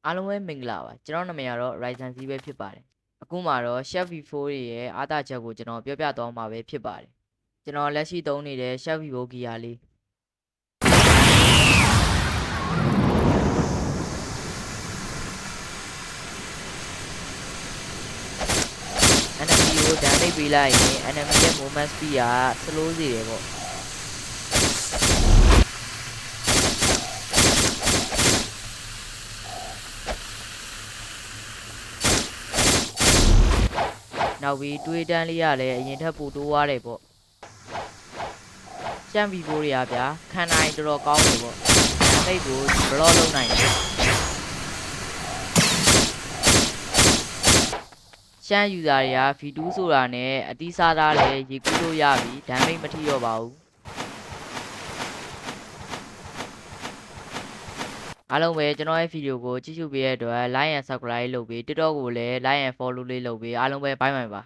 အားလုံးပဲမင်္ဂလာပါကျွန်တော်နာမည်ကတော့ Ryzen Z ပဲဖြစ်ပါတယ်အခုမှာတော့ Chef V4 ရဲ့အားသာချက်ကိုကျွန်တော်ပြောပြသွားမှာပဲဖြစ်ပါတယ်ကျွန်တော်လက်ရှိသုံးနေတဲ့ Chef V4 Gear လေး enemy ကို damage ပေးလိုက်ရင် enemy ရဲ့ movement speed က slow စေတယ်ပေါ့နောက်ပြီးတွေးတန်းလေးရလည်းအရင်ထက်ပိုတိုးသွားတယ်ပေါ့ရှမ်း V4 တွေကဗျာခံနိုင်တော်တော်ကောင်းတယ်ပေါ့ဒါမိတ်ကို block လုပ်နိုင်တယ်ရှမ်း user တွေက V2 ဆိုတာနဲ့အတိစားသားလည်းရေကူးလို့ရပြီဒါမိတ်မထိတော့ပါဘူးအားလုံးပဲကျွန်တော်ရဲ့ဗီဒီယိုကိုကြည့်ရှုပေးတဲ့အတွက် like and subscribe လုပ်ပြီး TikTok ကိုလည်း like and follow လေးလုပ်ပြီးအားလုံးပဲ bye bye ပါ